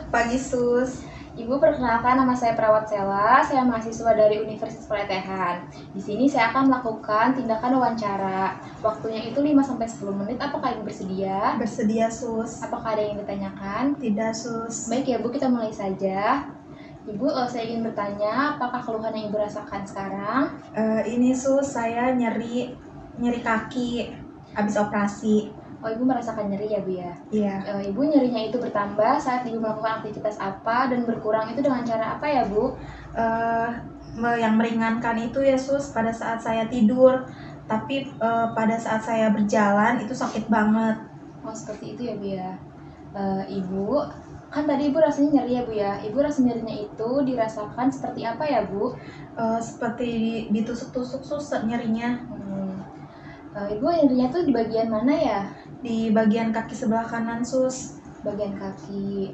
Pagi Sus. Ibu, perkenalkan, nama saya Perawat Sela. Saya mahasiswa dari Universitas Pelecehan. Di sini saya akan melakukan tindakan wawancara. Waktunya itu 5-10 menit. Apakah Ibu bersedia? Bersedia Sus. Apakah ada yang ditanyakan? Tidak Sus. Baik ya Bu, kita mulai saja. Ibu, saya ingin bertanya, apakah keluhan yang Ibu rasakan sekarang? Ini Sus, saya nyeri kaki habis operasi. Oh, Ibu merasakan nyeri ya Bu ya? Iya. Ibu, nyerinya itu bertambah saat Ibu melakukan aktivitas apa dan berkurang itu dengan cara apa ya Bu? Yang meringankan itu ya Sus pada saat saya tidur, tapi pada saat saya berjalan itu sakit banget. Oh, seperti itu ya Bu ya. Ibu, kan tadi Ibu rasanya nyeri ya Bu ya. Ibu rasa nyerinya itu dirasakan seperti apa ya Bu? Seperti ditusuk-tusuk Sus nyerinya. Ibu nyerinya tuh di bagian mana ya? Di bagian kaki sebelah kanan Sus. Bagian kaki.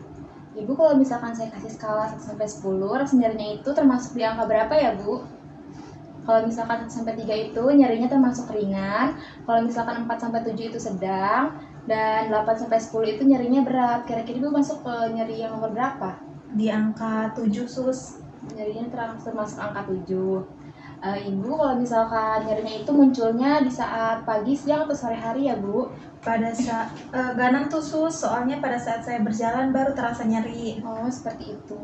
Ibu, kalau misalkan saya kasih skala 1-10, rasa nyerinya itu termasuk di angka berapa ya Bu? Kalau misalkan 1-3 itu nyerinya termasuk ringan, kalau misalkan 4-7 itu sedang, dan 8-10 itu nyerinya berat. Kira-kira Ibu masuk ke nyeri yang nomor berapa? Di angka 7 Sus. Nyerinya termasuk angka 7. Ibu, kalau misalkan nyerinya itu munculnya di saat pagi, siang, atau sore hari ya Bu? Pada saat ganang tuh Sus, soalnya pada saat saya berjalan baru terasa nyeri. Oh, seperti itu.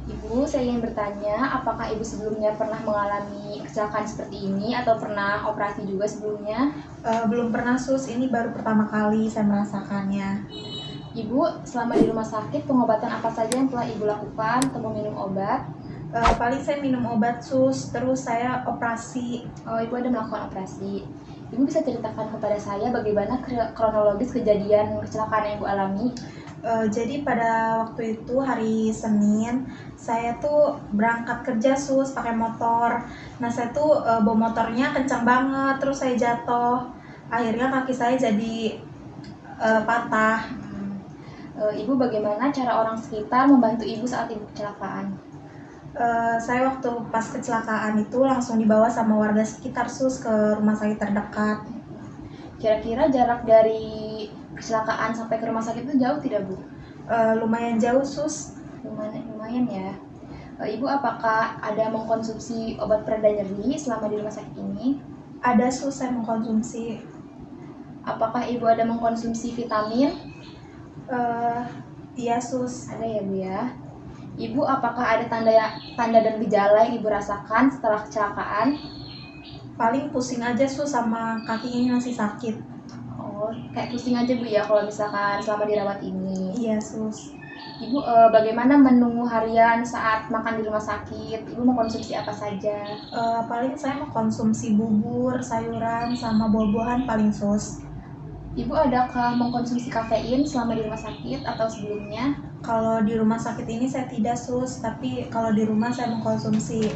Ibu, saya ingin bertanya, apakah Ibu sebelumnya pernah mengalami kecelakaan seperti ini atau pernah operasi juga sebelumnya? Belum pernah Sus, ini baru pertama kali saya merasakannya. Ibu, selama di rumah sakit, pengobatan apa saja yang telah Ibu lakukan atau minum obat? Paling saya minum obat Sus, terus saya operasi. Oh, Ibu ada melakukan operasi. Ibu bisa ceritakan kepada saya bagaimana kronologis kejadian kecelakaan yang Ibu alami? Jadi pada waktu itu hari Senin, saya tuh berangkat kerja Sus pakai motor. Nah saya tuh bawa motornya kencang banget, terus saya jatuh. Akhirnya kaki saya jadi patah. Ibu, bagaimana cara orang sekitar membantu Ibu saat Ibu kecelakaan? Saya waktu pas kecelakaan itu langsung dibawa sama warga sekitar Sus ke rumah sakit terdekat. Kira-kira jarak dari kecelakaan sampai ke rumah sakit itu jauh tidak Bu? Lumayan jauh Sus. Lumayan ya. Ibu, apakah ada mengkonsumsi obat pereda nyeri selama di rumah sakit ini? Ada Sus, saya mengkonsumsi. Apakah Ibu ada mengkonsumsi vitamin? Iya Sus. Ada ya Bu ya. Ibu, apakah ada tanda dan gejala yang Ibu rasakan setelah kecelakaan? Paling pusing aja Sus, sama kakinya masih sakit. Oh, kayak pusing aja Bu ya kalau misalkan selama dirawat ini. Iya Sus. Ibu, bagaimana menu harian saat makan di rumah sakit? Ibu mengkonsumsi apa saja? Paling saya mengkonsumsi bubur, sayuran, sama buah-buahan paling Sus. Ibu, adakah mengkonsumsi kafein selama di rumah sakit atau sebelumnya? Kalau di rumah sakit ini saya tidak Sus, tapi kalau di rumah saya mengkonsumsi.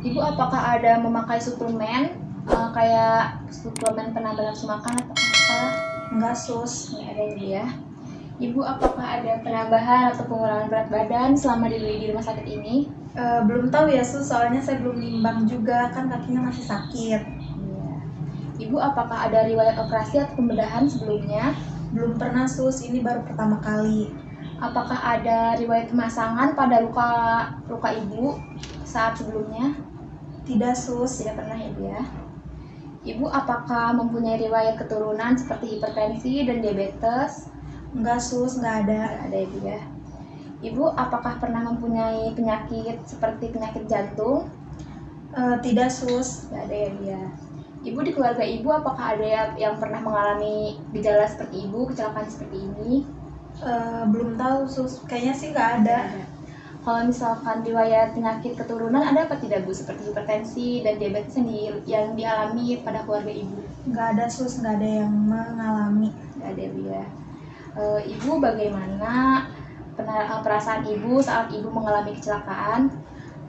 Ibu, apakah ada memakai suplemen kayak suplemen penambah nafsu makan atau apa? Enggak Sus. Nggak ada ya Bu ya. Ibu, apakah ada penambahan atau pengurangan berat badan selama di rumah sakit ini? Belum tahu ya Sus, soalnya saya belum nimbang juga, kan kakinya masih sakit. Iya. Ibu, apakah ada riwayat operasi atau pembedahan sebelumnya? Belum pernah Sus, ini baru pertama kali. Apakah ada riwayat pemasangan pada luka Ibu saat sebelumnya? Tidak Sus. Tidak pernah ya Bu ya. Ibu, apakah mempunyai riwayat keturunan seperti hipertensi dan diabetes? Enggak Sus, enggak ada. Tidak ada ya Bu ya. Ibu, apakah pernah mempunyai penyakit seperti penyakit jantung? Tidak Sus. Tidak ada ya Bu ya. Ibu, di keluarga Ibu apakah ada yang pernah mengalami gejala seperti Ibu, kecelakaan seperti ini? Belum tahu Sus, kayaknya sih nggak ada. Kalau misalkan riwayat penyakit keturunan ada apa tidak Bu, seperti hipertensi dan diabetes yang dialami pada keluarga Ibu? Nggak ada Sus, nggak ada yang mengalami. Nggak ada Bu ya. Ibu, bagaimana perasaan Ibu saat Ibu mengalami kecelakaan?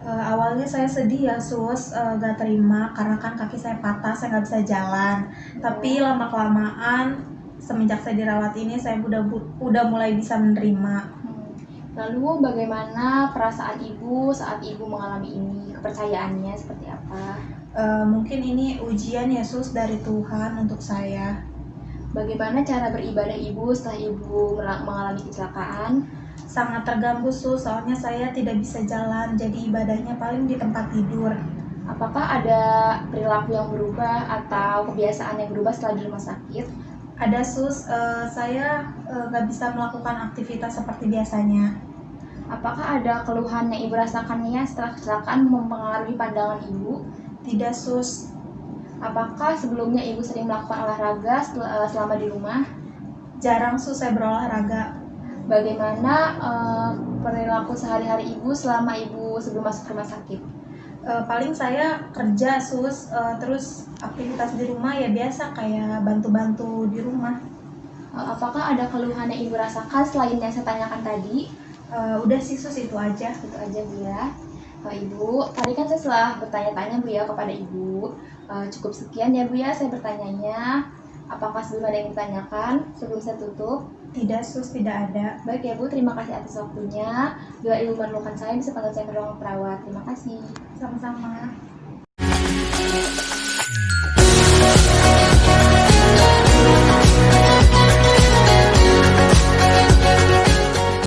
Awalnya saya sedih ya Sus, nggak terima karena kan kaki saya patah, saya nggak bisa jalan. Tapi lama-kelamaan semenjak saya dirawat ini saya udah mulai bisa menerima. Lalu bagaimana perasaan Ibu saat Ibu mengalami ini? Kepercayaannya seperti apa? Mungkin ini ujian ya Sus dari Tuhan untuk saya. Bagaimana cara beribadah Ibu setelah Ibu mengalami kecelakaan? Sangat terganggu sus, soalnya saya tidak bisa jalan, jadi ibadahnya paling di tempat tidur. Apakah ada perilaku yang berubah atau kebiasaan yang berubah setelah di rumah sakit? Ada sus, saya nggak bisa melakukan aktivitas seperti biasanya. Apakah ada keluhan yang ibu rasakannya setelah kecelakaan mempengaruhi pandangan ibu? Tidak sus. Apakah sebelumnya ibu sering melakukan olahraga selama di rumah? Jarang sus saya berolahraga. Bagaimana perilaku sehari-hari ibu selama ibu sebelum masuk rumah sakit? Paling saya kerja sus, terus aktivitas di rumah ya biasa kayak bantu-bantu di rumah. Apakah ada keluhan yang ibu rasakan selain yang saya tanyakan tadi? Udah sih sus, itu aja. Itu aja Bu ya. Ibu, tadi kan saya setelah bertanya-tanya Bu ya kepada ibu. Cukup sekian ya Bu ya saya bertanyanya. Apakah sebelum ada yang ditanyakan sebelum saya tutup? Tidak sus, tidak ada. Baik ya Bu, terima kasih atas waktunya. Bila ibu memerlukan saya bisa panggil saya ke ruang perawat. Terima kasih. Sama-sama.